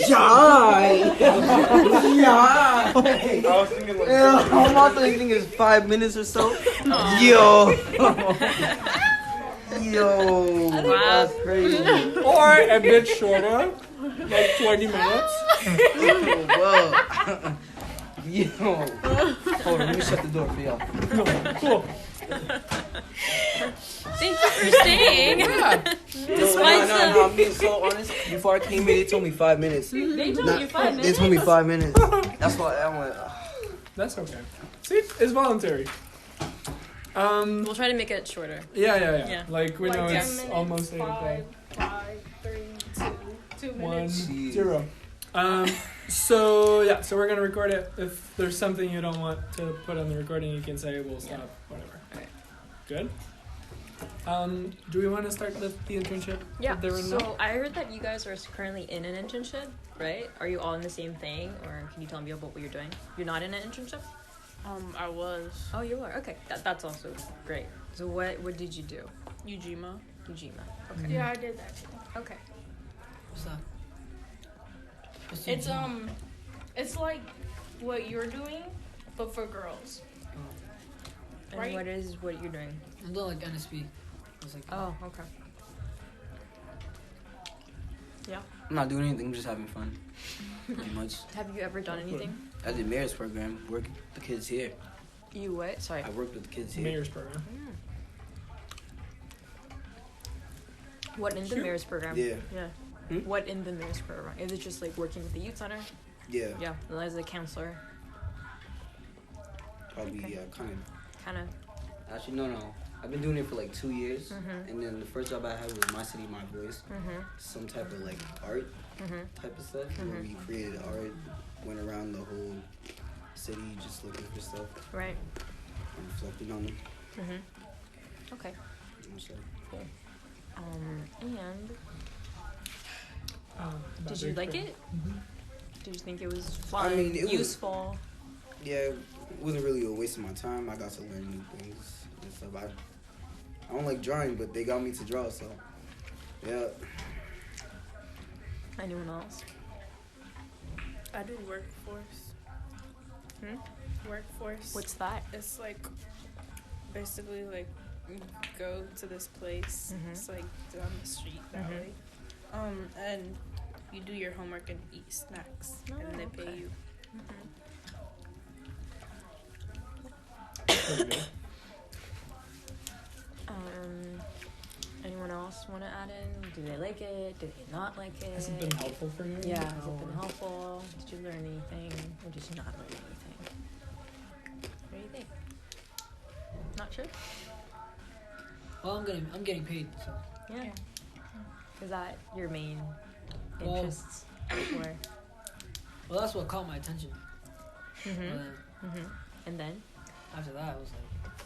Yeah. I was thinking like. I'm also thinking it's 5 minutes or so. Yo. Yo. Wow. That's crazy. Or a bit shorter, like 20 minutes. Whoa. Yo. Hold on, let me shut the door for y'all. Cool. Thank you for staying. Despite No, I'm being so honest. Before I came here, they told me 5 minutes. They told you 5 minutes. They told me 5 minutes. That's why I'm like, That's okay. See, it's voluntary. We'll try to make it shorter. Yeah. Yeah. Like we know 10 it's minutes, almost 8 o'clock. 5, 3, 2 1, minutes. Jeez. 0. So we're gonna record it. If there's something you don't want to put on the recording, you can say we'll stop, whatever. Okay. Good. Do we want to start the internship? Yeah. that they're in now? So I heard that you guys are currently in an internship, right? Are you all in the same thing, or can you tell me about what you're doing? You're not in an internship? I was Oh, you are. Okay, that's also great. So what did you do? Ujima. Ujima. Okay. Yeah, I did that too. Okay. What's that? It's like what you're doing, but for girls. And Right. what you're doing? I'm doing like NSP. It's like, Oh, okay. I'm not doing anything, I'm just having fun. Pretty much. Have you ever done anything? I did mayor's program, work with the kids here. You what? Sorry. I worked with the kids here. Mayor's program. What in the mayor's program? Yeah. Yeah. Hmm? What in the mayor's program? Is it just like working with the youth center? Yeah. Yeah. As a counselor, Probably, Okay. kind of. kind of. Actually, no. I've been doing it for like 2 years. Mhm. And then the first job I had was My City, My Voice. Mhm. Some type of like art Mhm. type of stuff. Where we created art, went around the whole city just looking for stuff Right. and reflecting on them. Mhm. Okay. And so, And About did you their like program. it? Did you think it was fun? mean, it was- useful? yeah, it wasn't really a waste of my time. I got to learn new things and stuff. I don't like drawing, but they got me to draw, so yeah. Anyone else? I do workforce. Workforce. What's that? It's like basically like you go to this place. Mhm. It's like down the street that way. And you do your homework and eat snacks, Oh, and they pay okay. you. Pretty good. Anyone else want to add in? Do they like it? Do they not like it? Has it been helpful for you? Yeah, has Or- it been helpful? Did you learn anything? Or did you not learn anything? What do you think? Not sure? well, I'm getting paid, so. Yeah. Is that your main Well- interests? Or Well, that's what caught my attention. mm-hmm. And then Mm-hmm. And then? after that, I was like,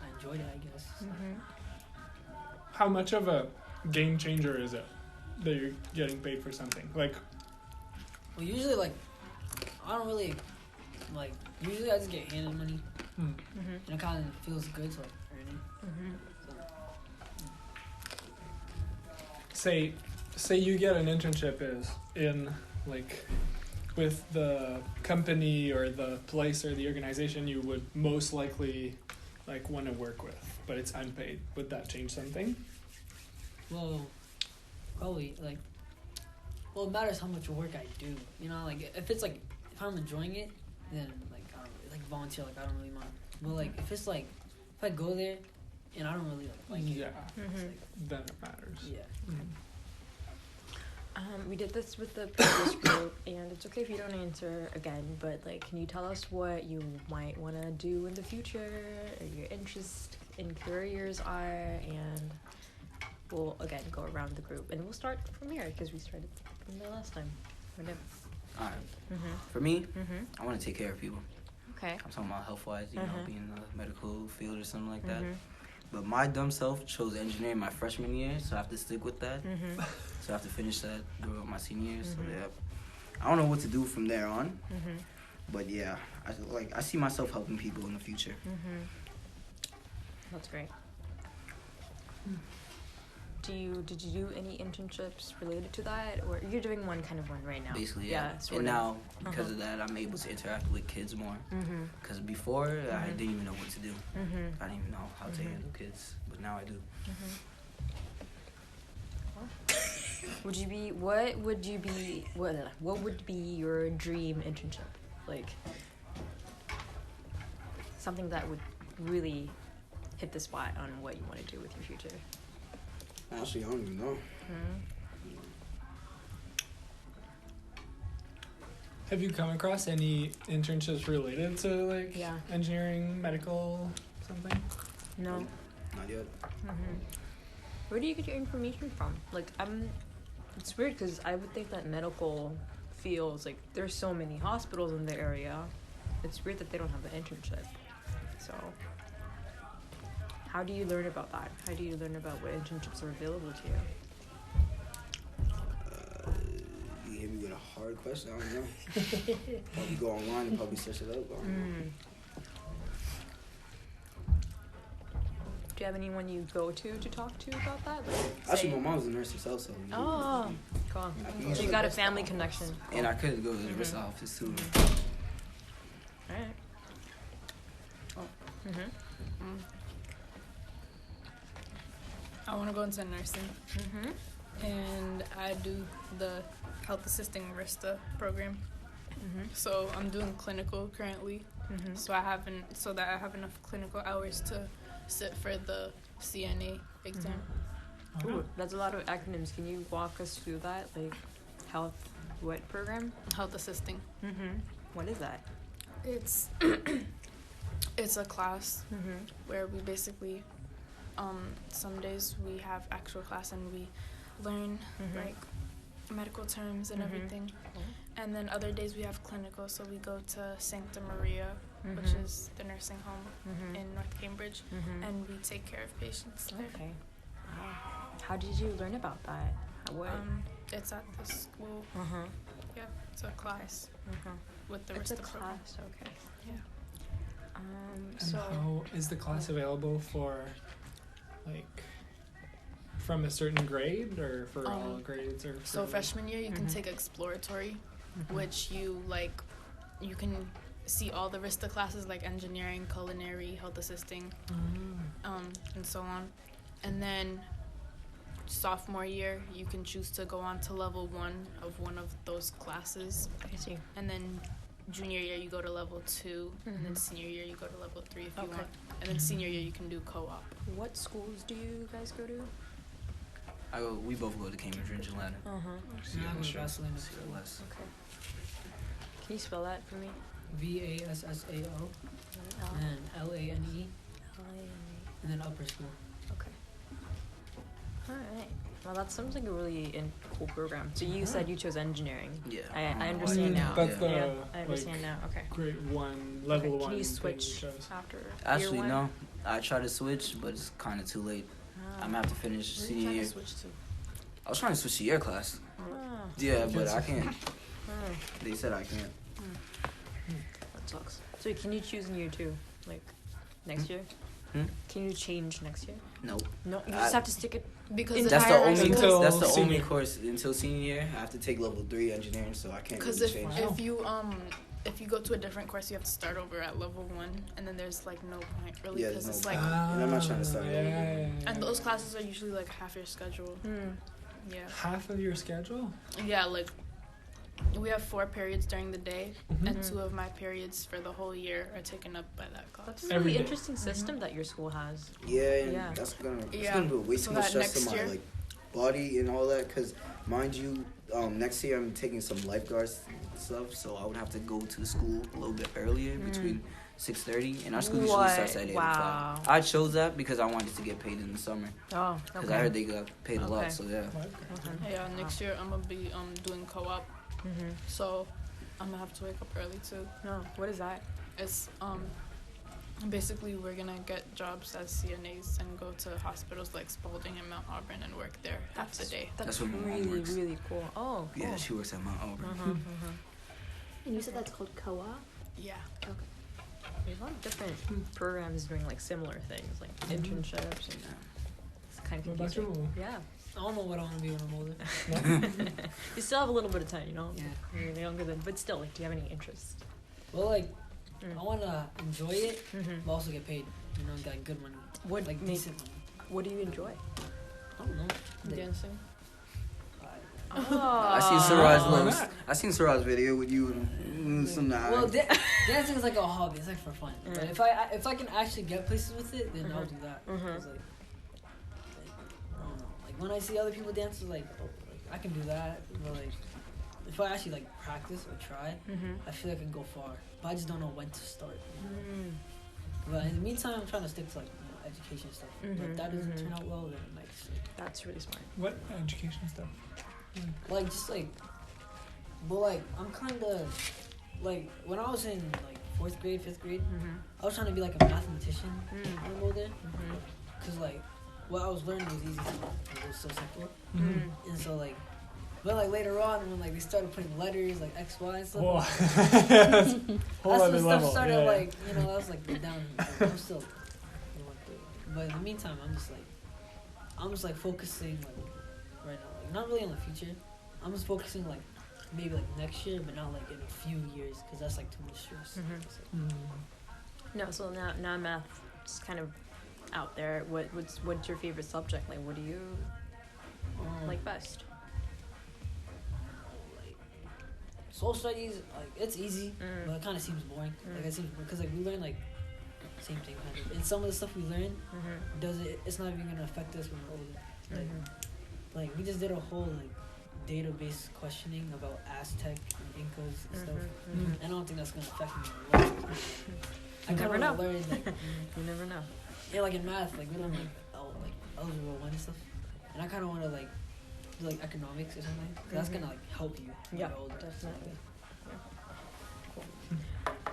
I enjoyed it, I guess. Mm-hmm. How much of a game changer is it that you're getting paid for something? Like, Well, usually, like, I don't really, like, usually I just get handed money, Mm-hmm. and it kind of feels good to, like, earn it. Mm-hmm. So, say you get an internship is in like with the company or the place or the organization you would most likely like want to work with, but it's unpaid. Would that change something? well, probably, like, well, it matters how much work I do. You know, like, if it's, like, if I'm enjoying it, then, like, I don't really, like, volunteer, like, I don't really mind. But, like, if it's, like, if I go there and I don't really, like Yeah, it, Mm-hmm. it's, like, then it matters. yeah. We did this with the previous group, and it's okay if you don't answer again, but, like, can you tell us what you might want to do in the future, or your interest in careers are, and we'll, again, go around the group, and we'll start from here, because we started from the last time. Whatever. Alright. Mm-hmm. For me, Mm-hmm. I want to take care of people. Okay. I'm talking about health-wise, you know, Mhm. being in the medical field or something like that. Mhm. But my dumb self chose engineering my freshman year, so I have to stick with that. Mhm. So I have to finish that throughout my senior year. So Mhm. yeah, I don't know what to do from there on. Mhm. But yeah, I see myself helping people in the future. Mhm. That's great. did you do any internships related to that, or you're doing one right now? Basically, yeah. sort And of. now, because of that, I'm able to interact with kids more. Mhm. Because before, I didn't even know what to do. Mhm. I didn't even know how to handle kids, but now I do. What would be your dream internship? Like something that would really hit the spot on what you want to do with your future. Actually, I don't even know. Have you come across any internships related to like Yeah. engineering, medical, something? No. Not yet. Where do you get your information from? Like, it's weird because I would think that medical fields, like, there's so many hospitals in the area. It's weird that they don't have an internship. So, how do you learn about that? How do you learn about what internships are available to you? You hit me with a hard question. I don't know. Probably go online and probably search it up. I don't know. Do you have anyone you go to talk to about that? Like, Actually, say- my mom's a nurse herself, so. Oh, cool. I can So use you the got a best family office. connection. And I could go to the risk office too. Alright. I want to go into nursing, and I do the health assisting RISTA program. So I'm doing clinical currently. So that I have enough clinical hours to sit for the CNA exam. Ooh, that's a lot of acronyms. Can you walk us through that? Like, health, what program? Health assisting. What is that? It's it's a class where we basically some days we have actual class and we learn like medical terms and everything. And then other days we have clinical, so we go to Sancta Maria, which is the nursing home in North Cambridge, and we take care of patients there. Okay. Wow. How did you learn about that? What? It's at the school. Yeah, it's a class with the It's rest a of the program. class. Okay. Yeah. And So. how is the class available for, like, from a certain grade or for all grades or? So for, freshman year you can take exploratory, which you can see all the RISTA classes like engineering, culinary, health assisting, and so on. And then sophomore year you can choose to go on to level 1 of one of those classes. I see. And then junior year you go to level 2, and then senior year you go to level 3 if you want. And then senior year you can do co-op. What schools do you guys go to? We both go to Cambridge Ridge and Ladder. Yeah, I go to Vaseline. CLS. Okay. Can you spell that for me? VASSAO and LANE and then upper school. Okay. All right. Well, that sounds like a really cool program. So you said you chose engineering. Yeah. I understand now. That's the Yeah, I understand now. Okay. grade 1, level Okay, 1. Can you thing switch chose. after Actually, year 1? no. I tried to switch, but it's kind of too late. I'm gonna have to finish What are you senior trying year. to switch to? I was trying to switch to your class. Ah. Yeah, but I Kids. can't. They said I can't. That sucks. So can you choose in year 2, like next year? Can you change next year? Nope. No, you just have to stick it. Because That's the Entire only. high school? That's the Until only senior. course until senior year. I have to take level 3 engineering, so I can't Because really change. if you go to a different course, you have to start over at level 1, and then there's like no point really Yeah, because there's it's no like, And I'm not trying to start over. and those classes are usually like half your schedule. Yeah, Half of your schedule? yeah, like we have 4 periods during the day, and 2 of my periods for the whole year are taken up by that class. That's a Every really day. interesting system that your school has. Yeah, and Yeah. that's gonna it's Yeah. gonna be way So too much that stress next on my year- like body and all that. Cause mind you, next year I'm taking some lifeguards stuff, so I would have to go to the school a little bit earlier between 6:30, and our school usually starts at 8 Wow. o'clock. I chose that because I wanted to get paid in the summer. Oh, Because okay. I heard they got paid a Okay. lot, so yeah. Yeah, next year I'm gonna be doing co-op, so I'm gonna have to wake up early too. No, what is that? It's basically we're gonna get jobs as CNAs and go to hospitals like Spalding and Mount Auburn and work there half the day. That's That's where my mom really, works. really cool. Oh, cool. Yeah, she works at Mount Auburn. And you said that's called co-op? Yeah. There's a lot of different programs doing like similar things, like internships and it's kind of What about confusing. you? Yeah. I don't know what I want to be when I'm older. You still have a little bit of time, you know? Yeah. You're younger than, but still, like, do you have any interest? Well, like, Mm. I want to enjoy it, Mm-hmm. but also get paid. You know, get good money. What Like, decent money. What do you enjoy? I don't know. Like, Dancing. I Oh. seen Siraj's Why little. not? I seen Siraj's video with you and some. well, dancing is like a hobby. It's like for fun. But Mm. if I can actually get places with it, then I'll do that. Mhm. 'Cause, like, I don't know. Like when I see other people dance, it's like, oh, like I can do that. But like, if I actually like practice or try, Mm-hmm. I feel like I can go far. But I just don't know when to start. Mm. But in the meantime, I'm trying to stick to like education stuff. But Mhm, if that doesn't mhm. turn out well, then like, That's really smart. What education stuff? like just like, but like I'm kind of like when I was in like 4th grade, 5th grade, Mm-hmm. I was trying to be like a mathematician Mm. when I'm older. Mm-hmm. Cause like what I was learning was easy to me. It was so simple. Mm-hmm. And so like, but like later on when like they started putting letters like X, Y, and stuff. Whoa. That's That's whole when other stuff level. started yeah. like that was like the down. Like, I'm still going through it. But in the meantime, I'm just like focusing like right now, like not really on the future. I'm just focusing like maybe like next year, but not like in a few years, cause that's like too much stress. Mhm. It's like, No, so now math is kind of out there. What's your favorite subject? Like, what do you like best? like social studies, like it's easy, Mm. but it kind of seems boring. Mm. Like it seems because like we learn like same thing kind of, and some of the stuff we learn Mm-hmm. it's not even gonna affect us when we're older. Like Mm-hmm. like we just did a whole like database questioning about Aztec and Incas and stuff. Mm-hmm. And I don't think that's gonna affect me. I You never kinda know. wanna learn like You never know. yeah, like in math, like we learn like algebra 1 and stuff, and I kind of want to like do like economics or something. 'Cause that's Mhm. gonna like help you. when Yeah, you're older. definitely.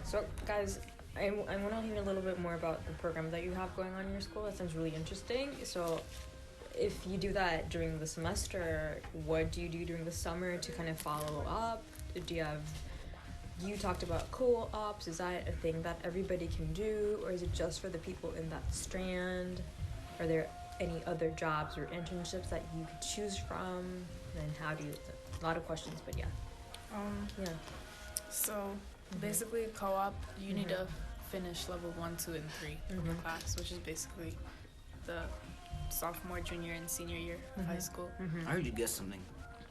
So, guys, I want to hear a little bit more about the program that you have going on in your school. That sounds really interesting. So, if you do that during the semester, what do you do during the summer to kind of follow up? Do you have... You talked about co-ops. Is that a thing that everybody can do, or is it just for the people in that strand? Are there any other jobs or internships that you could choose from? And how do you... A lot of questions, but yeah. Yeah. So Mhm. basically, co-op, you need Mhm. to finish level 1, 2, and 3 of the Mhm. class, which is basically the sophomore, junior, and senior year of high Mhm. school. I heard you get something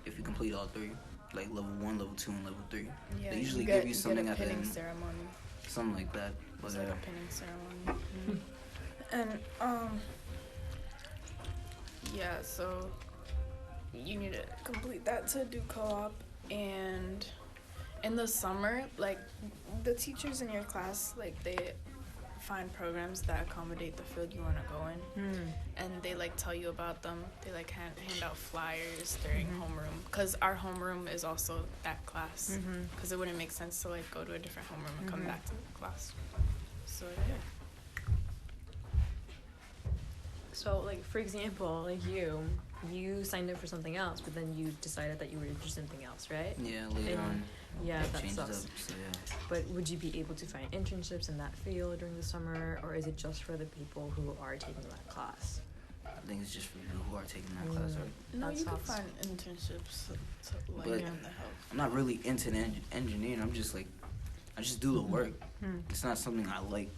if you complete all three, like level 1, level 2, and level 3. Yeah, They usually get, give you something get a at the pinning end. ceremony. Something like that. But It's like a pinning ceremony. Mm-hmm. And yeah, so you need to complete that to do co-op. And in the summer, like the teachers in your class, like they find programs that accommodate the field you want to go in, and they like tell you about them. They like hand out flyers during Mhm. homeroom, because our homeroom is also that class, Mm-hmm. because it wouldn't make sense to like go to a different homeroom and come Mhm. back to the class. So yeah. So, like, for example, like you signed up for something else, but then you decided that you were interested in something else, right? yeah, later And- on, Yeah, it that changes sucks. up. So yeah. But would you be able to find internships in that field during the summer, or is it just for the people who are taking that class? I think it's just for people who are taking that class. Right? No, That you can sucks. find internships to like But- in the health. I'm not really into engineering. I'm just like, I just do the work. Hmm. It's not something I like.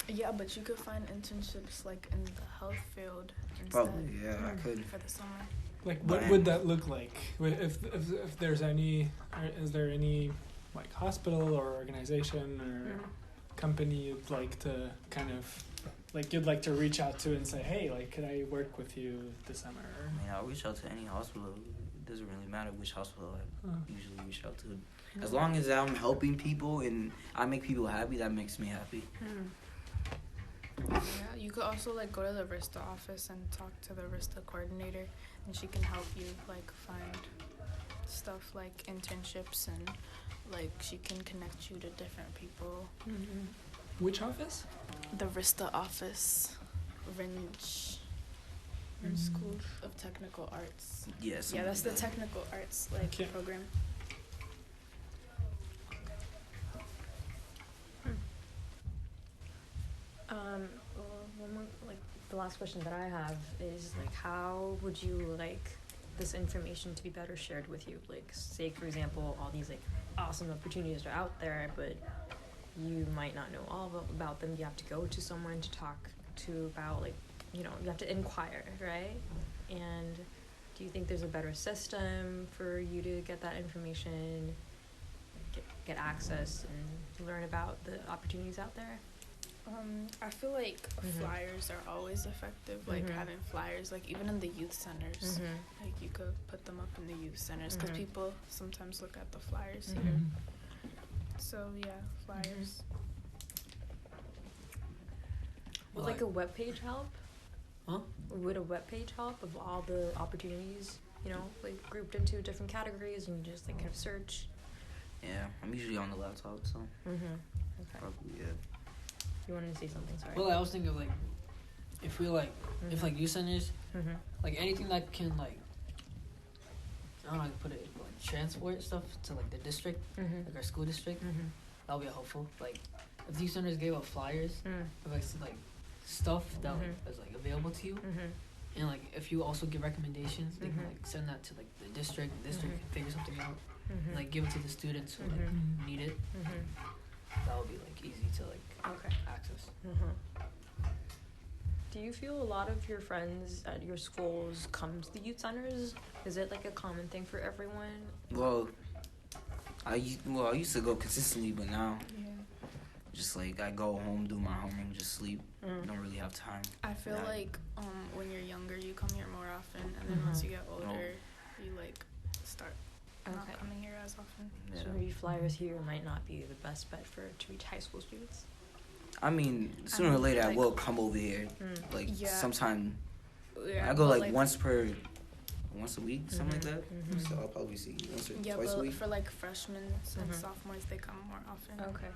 Yeah, but you could find internships like in the health field instead Probably, yeah, I Mm. could. for the summer. Like, But- what would that look like? If there's any, or is there any like hospital or organization or company you'd like to kind of, like you'd like to reach out to and say, hey, like, could I work with you this summer? I mean, I'll reach out to any hospital. It doesn't really matter which hospital I Oh. usually reach out to. As long as I'm helping people and I make people happy, that makes me happy. Yeah, you could also like go to the Rista office and talk to the Rista coordinator, and she can help you like find stuff like internships, and like she can connect you to different people. Which office? The Rista office, Ringe School of Technical Arts. Yeah, Yeah, something that's the like that. technical arts like Okay. program. One more like the last question that I have is like, how would you like this information to be better shared with you? Like, say for example, all these like awesome opportunities are out there, but you might not know all about them. You have to go to someone to talk to about, like, you know, you have to inquire, right? And do you think there's a better system for you to get that information, get access and learn about the opportunities out there? I feel like Mhm. flyers are always effective. Like Mhm. having flyers, like even in the youth centers, like you could put them up in the youth centers because Mhm. people sometimes look at the flyers Mhm. here. So yeah, flyers. Would like a web page help? Huh? Would a web page help of all the opportunities, you know, like grouped into different categories and you just like kind of search? Yeah, I'm usually on the laptop, so Okay. probably yeah. You wanted to say something, sorry. Well, I was thinking of like, if we like, if like youth centers, like anything that can like, I don't know how to put it, like transport stuff to like the district, like our school district, that would be helpful. Like, if youth centers gave out flyers of like stuff that like is like available to you, and like if you also give recommendations, they can like send that to like the district. The district can figure something out, and, like give it to the students who like need it. That would be like easy to like Okay. access. Do you feel a lot of your friends at your schools come to the youth centers? Is it like a common thing for everyone? Well, I used to go consistently, but now Yeah. just like I go home, do my homework, just sleep. Don't really have time. I feel Yeah. like when you're younger, you come here more often, and then once you get older, you like start not Okay. coming here as often. Yeah. So maybe flyers here might not be the best bet to reach high school students. I mean, sooner or later I like- will come over here. Like Yeah. sometime Yeah, I go but, like once a week, something like that. Mhm. So I'll probably see you once or Yeah, twice a but week. for like freshmen and Mhm. sophomores, they come more often. Okay.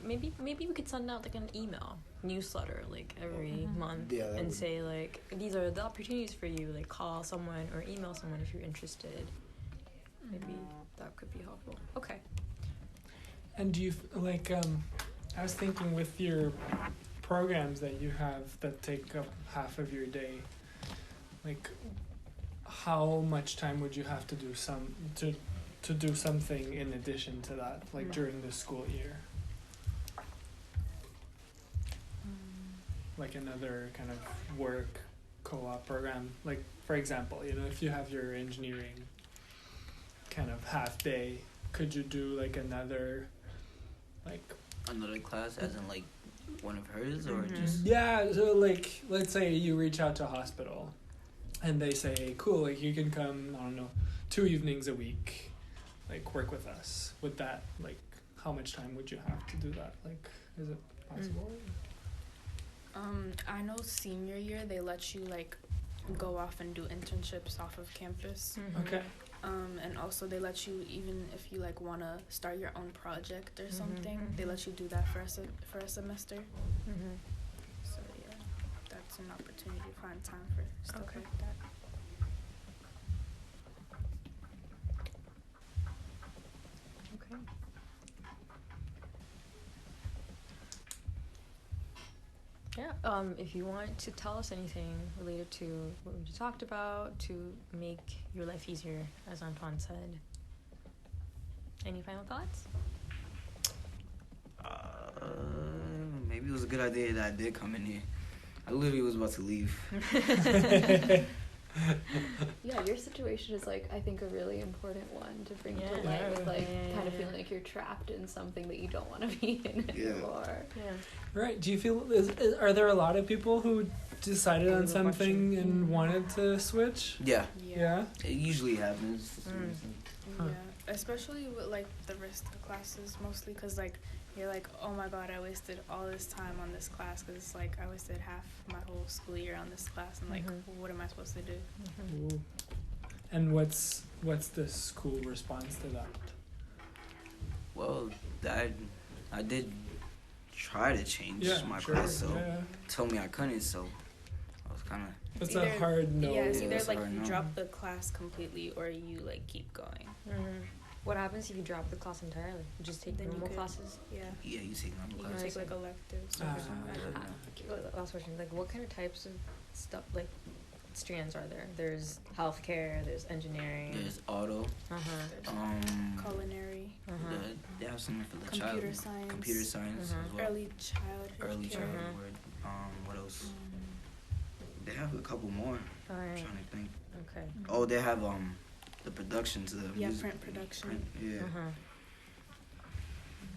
Maybe we could send out like an email newsletter like every month Yeah, that and would- say like these are the opportunities for you. Like call someone or email someone if you're interested. Maybe that could be helpful. Okay. And do you like? I was thinking with your programs that you have that take up half of your day, like, how much time would you have to do to do something in addition to that, like during the school year? Like another kind of work co-op program. Like, for example, you know, if you have your engineering kind of half day, could you do like another, like, Another class, as in like one of hers, or just yeah, so like let's say you reach out to a hospital and they say, cool, like you can come, I don't know, 2 evenings a week, like work with us. Would that, like, how much time would you have to do that? Like, is it possible? I know senior year they let you like go off and do internships off of campus. Okay. And also they let you, even if you like want to start your own project or something, they let you do that for a semester. So yeah, that's an opportunity to find time for stuff Okay. like that. Okay. Yeah. If you want to tell us anything related to what we just talked about to make your life easier, as Antoine said. Any final thoughts? maybe it was a good idea that I did come in here. I literally was about to leave. Yeah, your situation is like I think a really important one to bring to Yeah. light with like Yeah. kind of feeling like you're trapped in something that you don't want to be in Yeah. anymore. Yeah. Right. Do you feel are there a lot of people who decided on Good something question. and wanted to switch? Yeah, Yeah. it usually happens. For some reason. Huh. Yeah, especially with like the rest of the classes, mostly because like you're like, oh my god, I wasted all this time on this class because it's like I wasted half my whole school year on this class, and like, what am I supposed to do? Ooh. And what's the school response to that? Well, I did try to change my sure. class, so Yeah. told me I couldn't, so I was kind of. It's Either- a hard no. Yeah, it's Yeah, either it's like hard you no. drop the class completely or you like keep going. What happens if you drop the class entirely? You just take Then you normal could- classes? Yeah. Yeah, you take normal You classes. can take like electives or Ah. something like that. Last question. Like, what kind of types of stuff, like, strands are there? There's healthcare, there's engineering. There's auto. Uh-huh. Culinary, They have something for the computer child. science, Computer science as well. early childhood Early care. childhood. What else? They have a couple more. I'm Alright, trying to think. okay. Oh, they have the productions, the Yeah, music, print production. yeah. Uh-huh.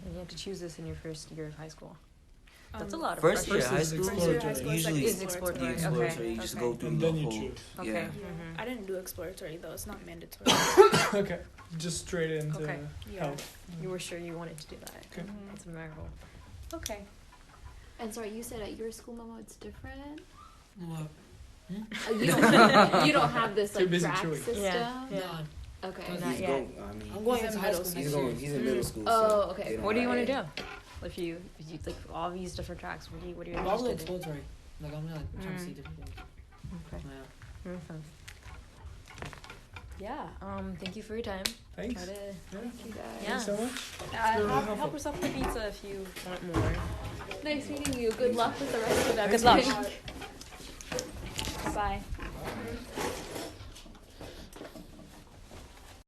And you have to choose this in your first year of high school. That's a lot of First year pressure. high is school, First year high school is like usually Is exploratory. the exploratory. exploratory. Okay. You just okay. go through And the then you whole. choose. Okay. Yeah. Mhm. I didn't do exploratory though. It's not mandatory. Okay, just straight into Okay. Yeah. health. You were sure you wanted to do that. Okay. That's admirable. Okay. And sorry, you said at your school, Momo, it's different. What? You don't have this Too like busy track chewing. system. Yeah. No, Okay. Not He's yet. going. I mean, I'm going He's into in high middle school he's next going. year. He's in middle school. Oh, so okay. they don't What do you want to have- do? If you like all these different tracks, what are you Probably interested in? exploratory. Like I'm like trying to see different things. Okay. Yeah. Mhm. Yeah. Thank you for your time. Thanks. Try to Thank you guys. Yeah. Thanks so much. help, helpful. help yourself with the pizza if you want more. Nice meeting you. Good luck with the rest of Good luck. everything. Bye.